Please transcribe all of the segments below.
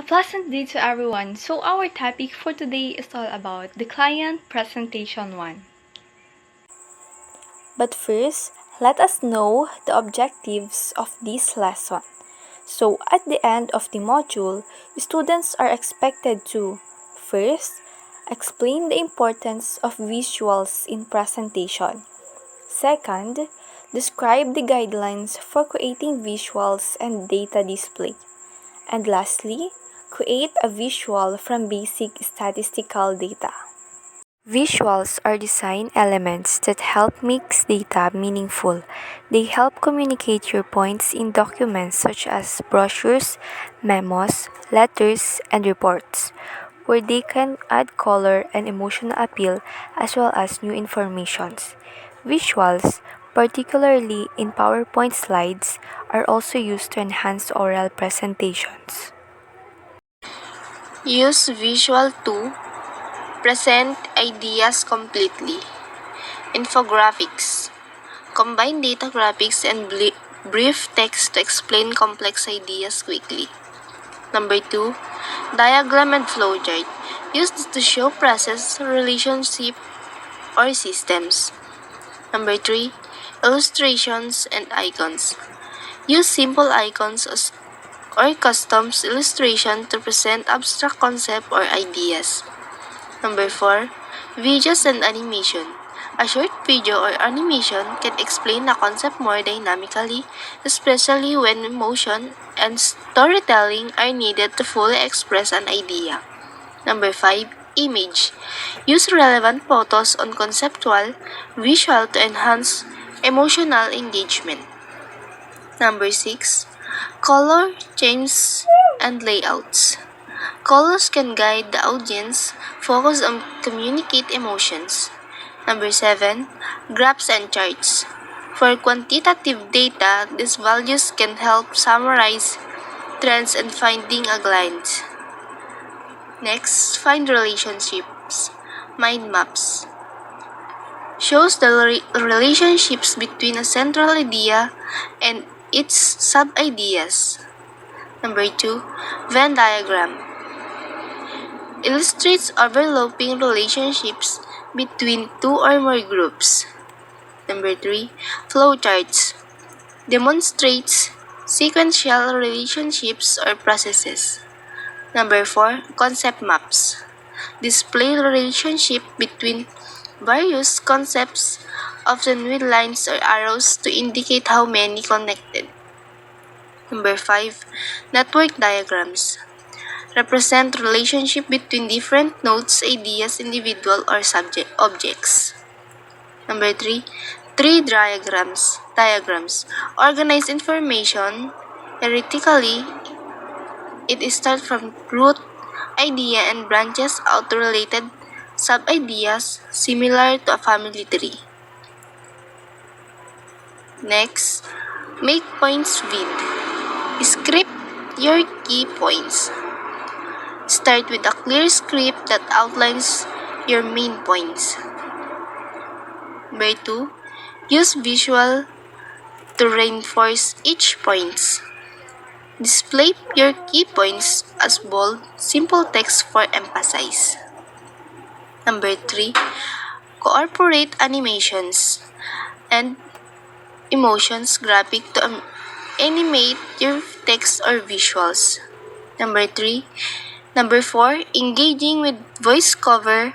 pleasant day to everyone. So our topic for today is all about the client presentation 1. But first, let us know the objectives of this lesson. So at the end of the module, students are expected to first, explain the importance of visuals in presentation. Second, describe the guidelines for creating visuals and data display. And lastly, create a visual from basic statistical data. Visuals are design elements that help make data meaningful. They help communicate your points in documents such as brochures, memos, letters, and reports, where they can add color and emotional appeal as well as new informations. Visuals, particularly in PowerPoint slides, are also used to enhance oral presentations. Use visual to present ideas completely. Infographics. Combine data graphics and brief text to explain complex ideas quickly. Number 2. Diagram and flowchart. Use this to show process, relationship, or systems. Number 3. Illustrations and icons. Use simple icons or custom illustration to present abstract concept or ideas. Number 4. Videos and animation. A short video or animation can explain a concept more dynamically, especially when emotion and storytelling are needed to fully express an idea. Number 5. Image. Use relevant photos on conceptual, visual to enhance emotional engagement. Number 6. Color, themes, and layouts. Colors can guide the audience, focus on communicate emotions. Number 7. Graphs and charts. For quantitative data, these values can help summarize trends and finding a glance. Next, find relationships. Mind maps. Shows the relationships between a central idea and its sub-ideas. Number 2. Venn diagram. Illustrates overlapping relationships between two or more groups. Number 3. Flowcharts. Demonstrates sequential relationships or processes. Number 4. Concept maps. Display relationship between various concepts, often with lines or arrows to indicate how many connected. Number 5. Network diagrams. Represent relationship between different nodes, ideas, individual, or subject objects. Number 3. Tree diagrams. Organize information hierarchically. It starts from root idea and branches out to related sub-ideas similar to a family tree. Next, make points vivid. Script your key points. Start with a clear script that outlines your main points. Number 2. Use visual to reinforce each point. Display your key points as bold, simple text for emphasis. Number 3. Incorporate animations and emotions graphic to animate your text or visuals. Number 4. Engaging with voiceover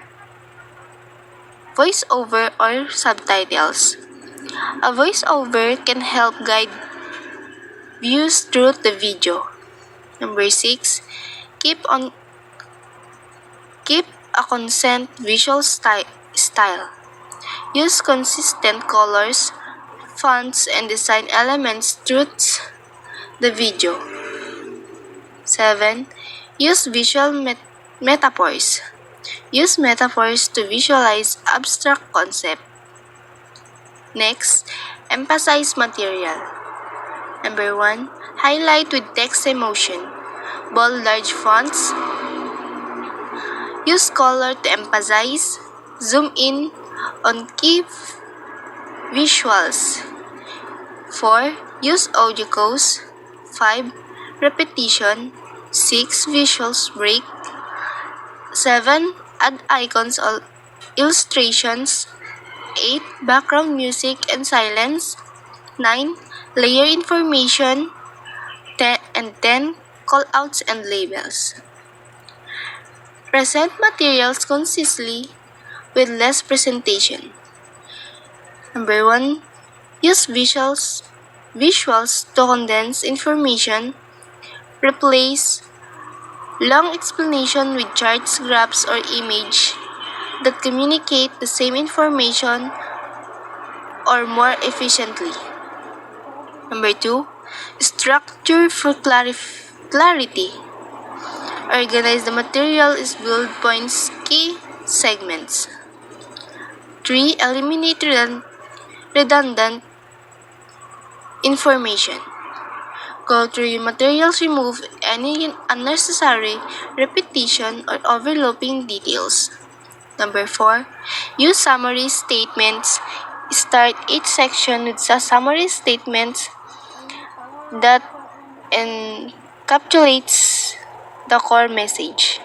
or subtitles. A voiceover can help guide views through the video. Number 6. Keep a consistent visual style. Use consistent colors, fonts, and design elements throughout the video. 7. Use visual metaphors. Use metaphors to visualize abstract concept. Next, emphasize material. Number 1. Highlight with text emotion. Bold large fonts. Use color to emphasize. Zoom in on key visuals. 4. Use audio cues. 5. Repetition. 6. Visuals break. 7. Add icons or illustrations. 8. Background music and silence. 9. Layer information. 10. Callouts and labels. Present materials concisely with less presentation. Number 1. Use visuals to condense information. Replace long explanation with charts, graphs, or image that communicate the same information or more efficiently. Number 2. Structure for clarity. Organize the material is bullet points, key segments. 3. Eliminate redundant information. Go through your materials, remove any unnecessary repetition or overlapping details. Number 4. Use summary statements. Start each section with a summary statement that encapsulates the core message.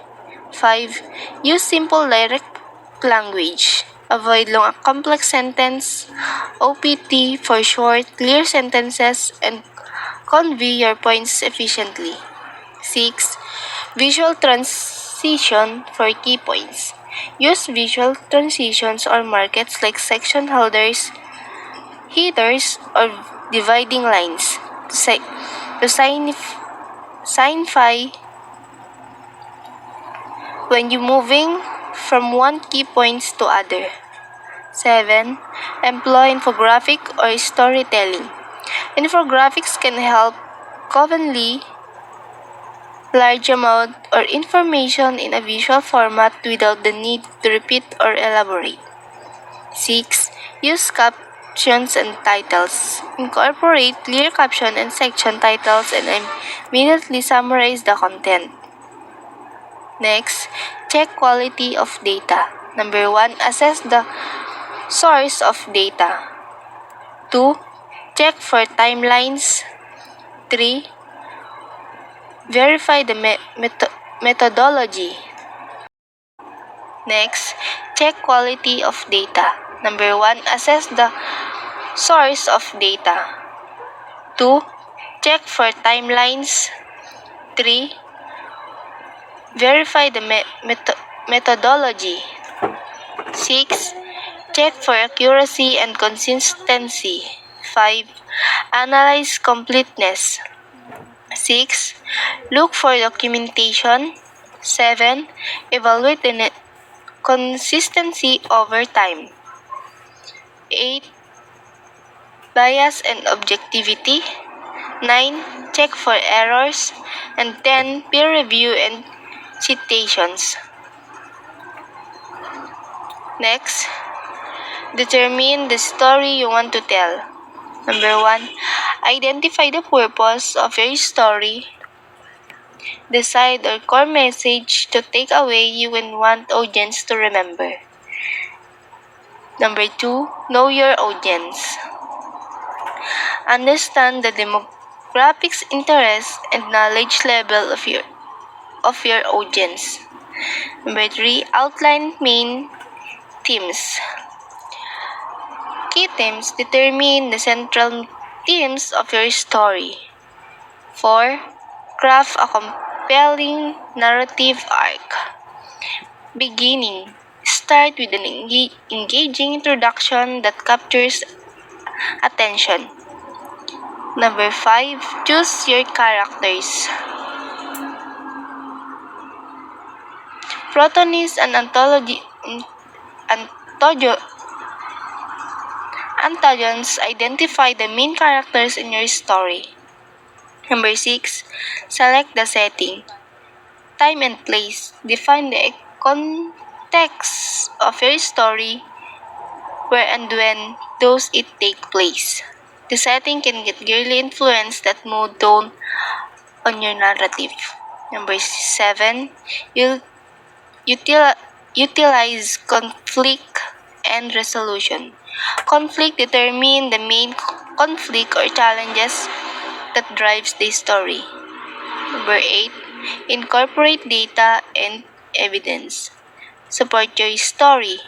5. Use simple direct language. Avoid long complex sentence, OPT for short, clear sentences, and convey your points efficiently. 6. Visual transition for key points. Use visual transitions or markers like section headers, or dividing lines to signify when you're moving from one key points to other. 7. Employ infographic or storytelling. Infographics can help convey large amount or information in a visual format without the need to repeat or elaborate. 6. Use captions and titles. Incorporate clear caption and section titles and immediately summarize the content. Next, check quality of data. Number 1, assess the source of data. 2, check for timelines. 3, verify the methodology. Next, check quality of data. Number 1, assess the source of data. 2, check for timelines. 3, verify the methodology. 6. Check for accuracy and consistency. 5. Analyze completeness. 6. Look for documentation. 7. Evaluate the consistency over time. 8. Bias and objectivity. 9. Check for errors. And 10. Peer review and citations. Next, determine the story you want to tell. Number 1, identify the purpose of your story. Decide your core message to take away you and want audience to remember. Number 2, know your audience. Understand the demographics, interests, and knowledge level of your audience. Number 3, outline main themes. Key themes determine the central themes of your story. 4. Craft a compelling narrative arc. Beginning. Start with an engaging introduction that captures attention. Number 5. Choose your characters. Protagonists and antagonists identify the main characters in your story. Number 6. Select the setting. Time and place. Define the context of your story, where and when does it take place. The setting can get greatly influence that mood tone on your narrative. Number 7. Utilize conflict and resolution. Conflict determine the main conflict or challenges that drives the story. Number 8. Incorporate data and evidence. Support your story.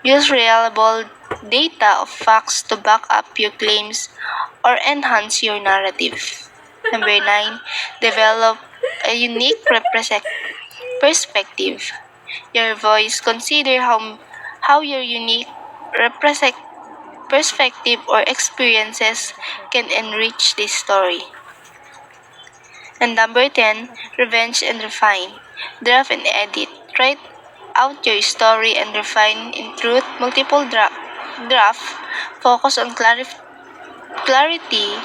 Use reliable data of facts to back up your claims or enhance your narrative. Number 9, develop a unique perspective. Your voice. Consider how your unique perspective or experiences can enrich this story. And number 10, revenge and refine. Draft and edit. Write out your story and refine in truth. Multiple draft. Focus on clarity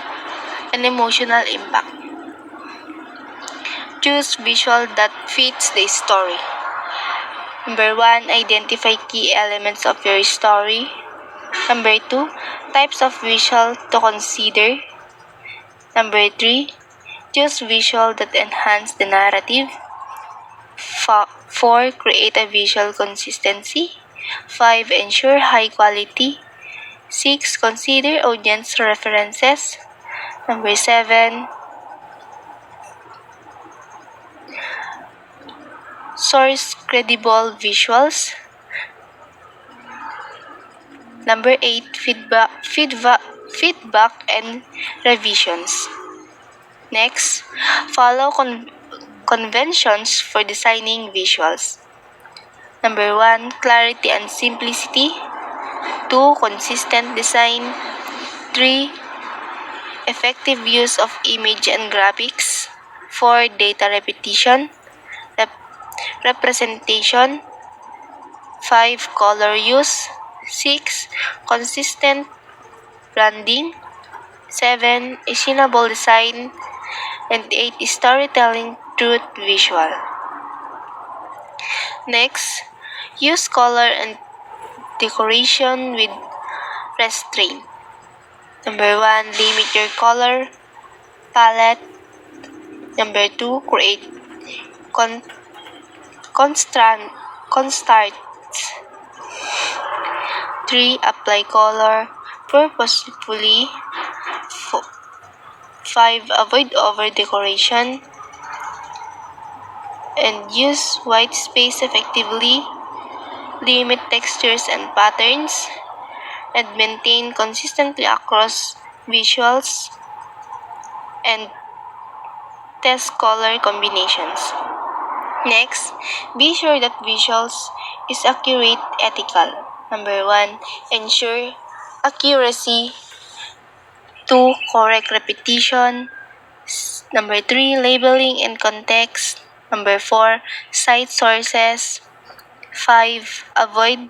and emotional impact. Choose visual that fits the story. Number 1, identify key elements of your story. Number 2, types of visual to consider. Number 3, choose visual that enhance the narrative. 4, create a visual consistency. 5, ensure high quality. 6, consider audience references. Number 7, source credible visuals. Number 8, feedback and revisions. Next, follow conventions for designing visuals. Number 1, clarity and simplicity. 2, consistent design. 3, effective use of image and graphics. 4, data representation. 5, color use. 6, consistent branding. 7, achievable design. And 8, storytelling truth visual. Next, use color and decoration with restraint. Number 1, limit your color palette. Number 2, create contrasts. 3, apply color purposefully. 5, avoid over decoration and use white space effectively. Limit textures and patterns and maintain consistently across visuals and test color combinations. Next, be sure that visuals is accurate, ethical. Number 1, ensure accuracy. 2, correct repetition. Number 3, labeling and context. Number 4, cite sources. 5, avoid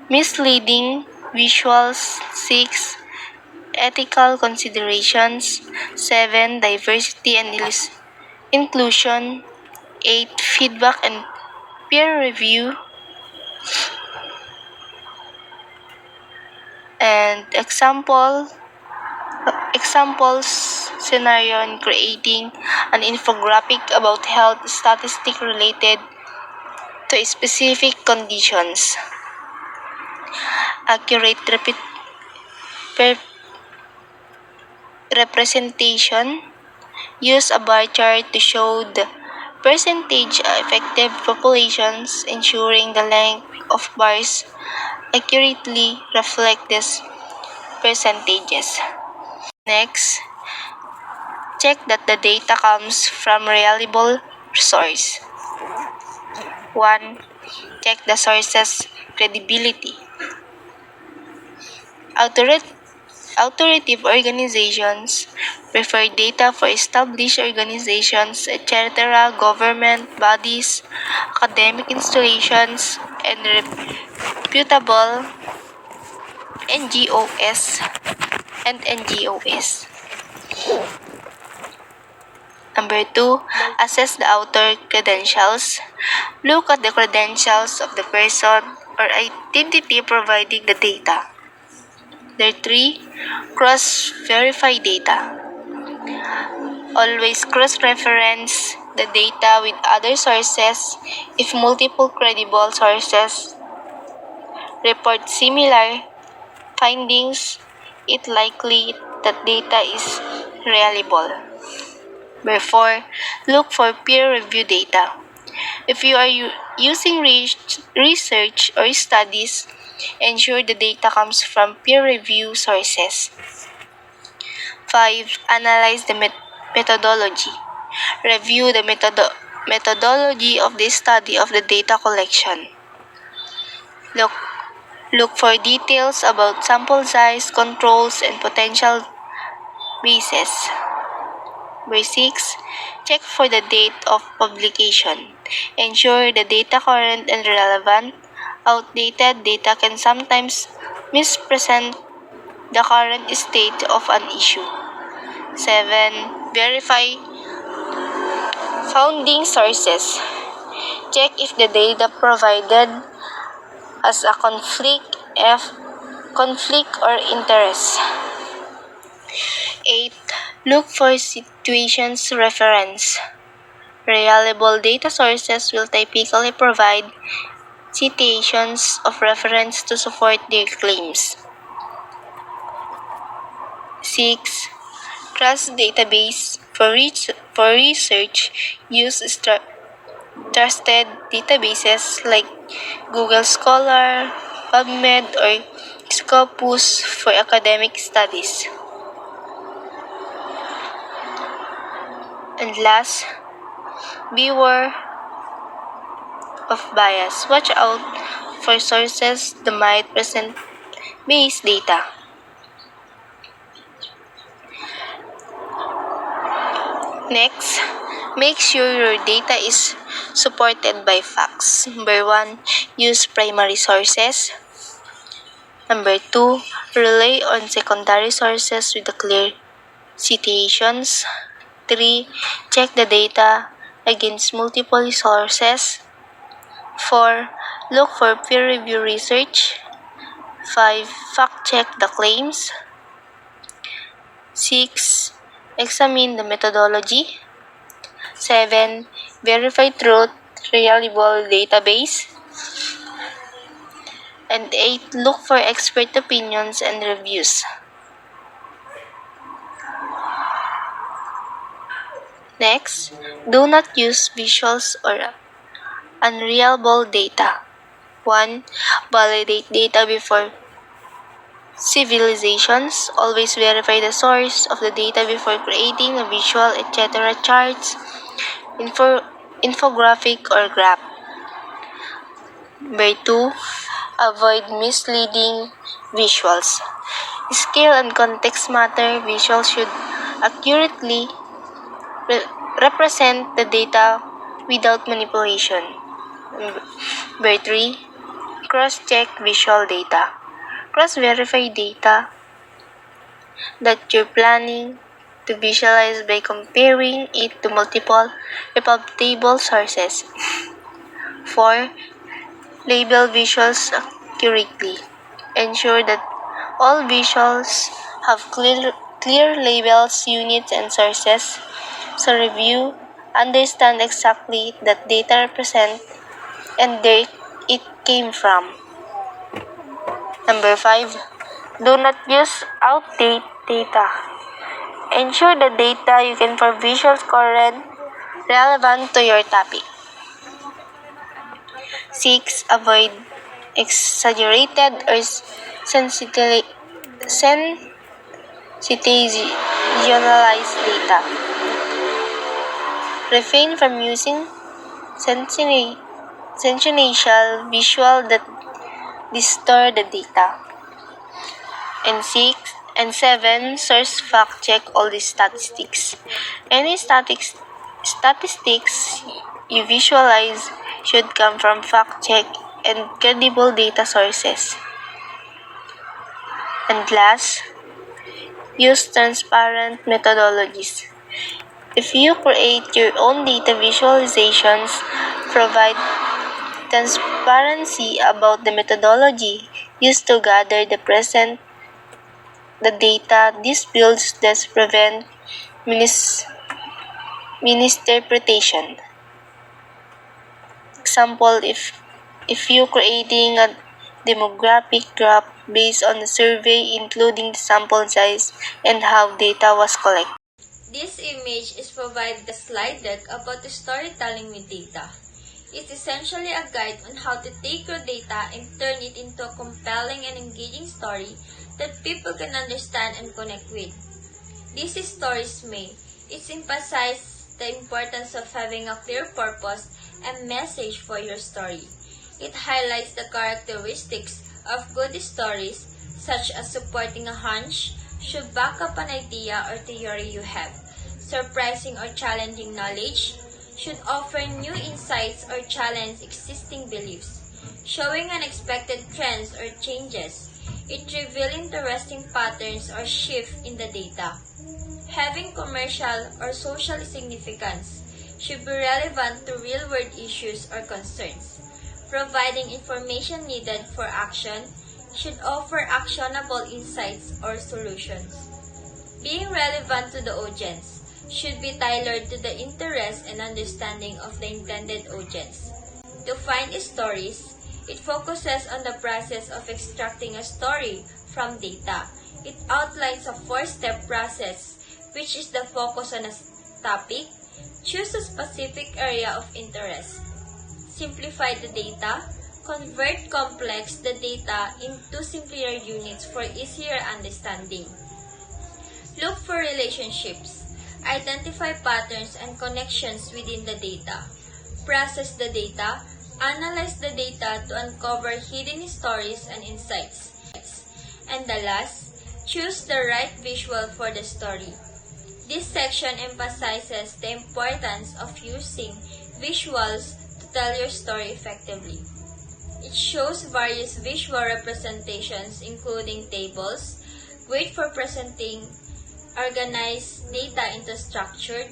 misleading visuals. 6, ethical considerations. 7, diversity and inclusion. 8, feedback and peer review. And examples scenario in creating an infographic about health statistic related to specific conditions. Accurate representation. Use a bar chart to show the percentage affected populations, ensuring the length of bars accurately reflect these percentages. Next, check that the data comes from reliable source. 1, check the source's credibility. Authoritative organizations prefer data for established organizations, etc., government bodies, academic institutions, and reputable NGOs. Number 2, assess the author credentials. Look at the credentials of the person or identity providing the data. Number 3, cross-verify data. Always cross-reference the data with other sources. If multiple credible sources report similar findings, it's likely that data is reliable. Number 4, look for peer-reviewed data. If you are using research or studies, ensure the data comes from peer-reviewed sources. 5. Analyze the methodology. Review the methodology of the study of the data collection. Look for details about sample size, controls, and potential biases. Number 6. Check for the date of publication. Ensure the data current and relevant. Outdated data can sometimes mispresent the current state of an issue. 7. Verify founding sources. Check if the data provided has a conflict or interest. 8. Look for situations reference. Reliable data sources will typically provide citations of reference to support their claims. 6. Trust database. For research, use trusted databases like Google Scholar, PubMed, or Scopus for academic studies. And last, beware of bias. Watch out for sources that might present biased data. Next, make sure your data is supported by facts. Number 1, use primary sources. Number 2, rely on secondary sources with clear citations. 3, check the data against multiple sources. 4, look for peer-reviewed research. 5, fact-check the claims. 6, examine the methodology. 7, verify truth, reliable database. And 8, look for expert opinions and reviews. Next, do not use visuals or unreliable data. 1. Validate data before civilizations. Always verify the source of the data before creating a visual, etc. charts, infographic, or graph. Number 2. Avoid misleading visuals. Scale and context matter. Visuals should accurately represent the data without manipulation. Number 3. Cross-check visual data. Cross-verify data that you're planning to visualize by comparing it to multiple reputable sources. 4. Label visuals accurately. Ensure that all visuals have clear labels, units, and sources. So review, understand exactly that data represent and where it came from. Number 5. Do not use outdated data. Ensure the data you can for visuals current, relevant to your topic. 6. Avoid exaggerated or sensationalized data. Refrain from using sensational visual that distort the data. And 7. Source fact check all the statistics. Any statistics you visualize should come from fact check and credible data sources. And last, use transparent methodologies. If you create your own data visualizations, provide transparency about the methodology used to gather the data. This builds thus prevent misinterpretation. Example, if you creating a demographic graph based on a survey including the sample size and how data was collected. This image is provided a slide deck about the storytelling with data. It's essentially a guide on how to take your data and turn it into a compelling and engaging story that people can understand and connect with. This is Stories May. It emphasizes the importance of having a clear purpose and message for your story. It highlights the characteristics of good stories, such as supporting a hunch, should back up an idea or theory you have. Surprising or challenging knowledge should offer new insights or challenge existing beliefs. Showing unexpected trends or changes. It reveals interesting patterns or shifts in the data. Having commercial or social significance should be relevant to real-world issues or concerns. Providing information needed for action should offer actionable insights or solutions. Being relevant to the audience should be tailored to the interest and understanding of the intended audience. To find stories, it focuses on the process of extracting a story from data. It outlines a four-step process, which is the focus on a topic, choose a specific area of interest, simplify the data, convert complex the data into simpler units for easier understanding. Look for relationships. Identify patterns and connections within the data. Process the data. Analyze the data to uncover hidden stories and insights. And the last, choose the right visual for the story. This section emphasizes the importance of using visuals to tell your story effectively. It shows various visual representations including tables, great for presenting organized data into structured,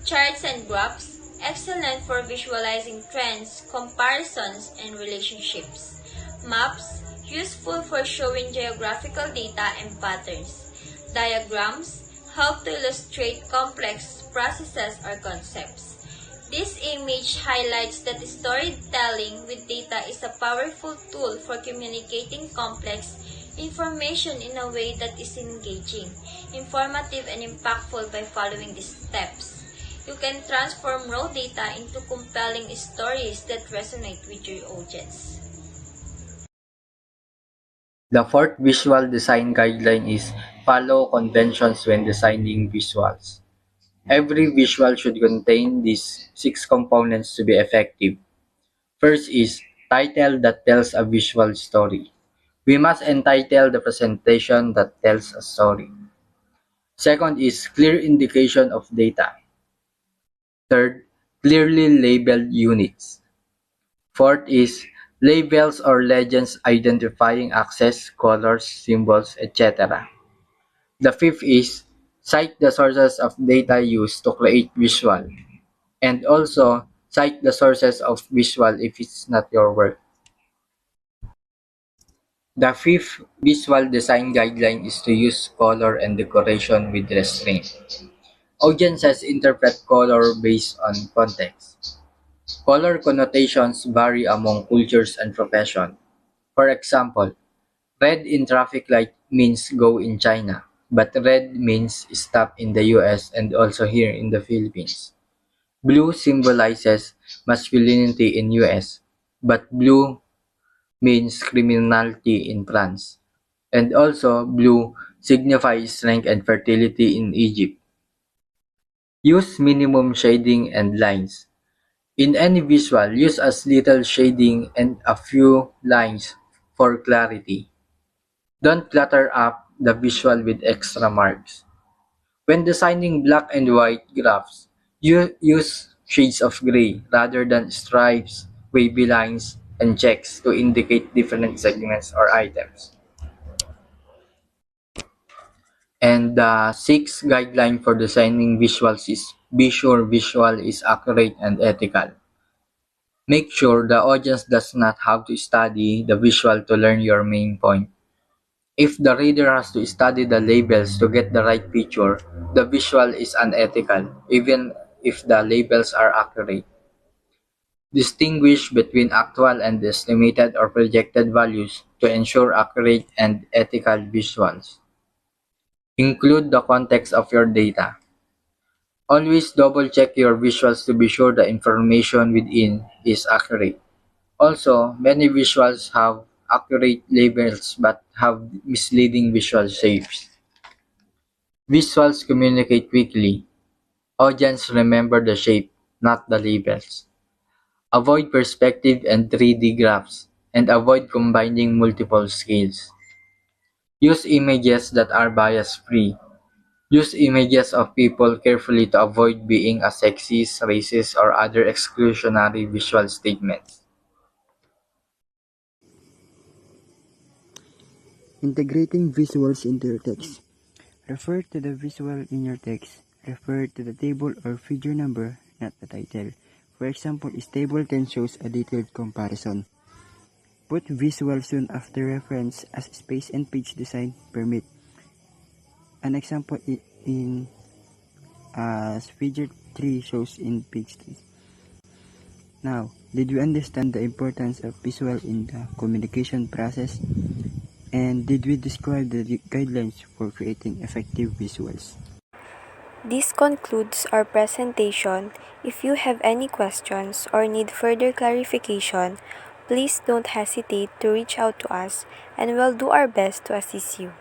charts and graphs, excellent for visualizing trends, comparisons, and relationships. Maps, useful for showing geographical data and patterns. Diagrams, help to illustrate complex processes or concepts. This image highlights that storytelling with data is a powerful tool for communicating complex information in a way that is engaging, informative, and impactful by following these steps. You can transform raw data into compelling stories that resonate with your audience. The fourth visual design guideline is follow conventions when designing visuals. Every visual should contain these 6 components to be effective. First is title that tells a visual story. We must entitle the presentation that tells a story. Second is clear indication of data. Third, clearly labeled units. Fourth is labels or legends identifying access, colors, symbols, etc. The fifth is cite the sources of data used to create visual, and also cite the sources of visual if it's not your work. The fifth visual design guideline is to use color and decoration with restraint. Audiences interpret color based on context. Color connotations vary among cultures and professions. For example, red in traffic light means go in China, but red means stop in the US and also here in the Philippines. Blue symbolizes masculinity in US, but blue means criminality in France. And also, blue signifies strength and fertility in Egypt. Use minimum shading and lines. In any visual, use as little shading and a few lines for clarity. Don't clutter up the visual with extra marks. When designing black and white graphs, you use shades of gray rather than stripes, wavy lines, and checks to indicate different segments or items. And the sixth guideline for designing visuals is be sure visual is accurate and ethical. Make sure the audience does not have to study the visual to learn your main point. If the reader has to study the labels to get the right picture, the visual is unethical, even if the labels are accurate. Distinguish between actual and estimated or projected values to ensure accurate and ethical visuals. Include the context of your data. Always double-check your visuals to be sure the information within is accurate. Also, many visuals have accurate labels but have misleading visual shapes. Visuals communicate quickly. Audience remember the shape, not the labels. Avoid perspective and 3D graphs, and avoid combining multiple scales. Use images that are bias-free. Use images of people carefully to avoid being a sexist, racist, or other exclusionary visual statements. Integrating visuals into your text. Refer to the visual in your text. Refer to the table or figure number, not the title. For example, is table 10 shows a detailed comparison. Put visual soon after reference as space and page design permit. An example in as figure 3 shows in page 3. Now, did you understand the importance of visual in the communication process? And did we describe the guidelines for creating effective visuals? This concludes our presentation. If you have any questions or need further clarification, please don't hesitate to reach out to us and we'll do our best to assist you.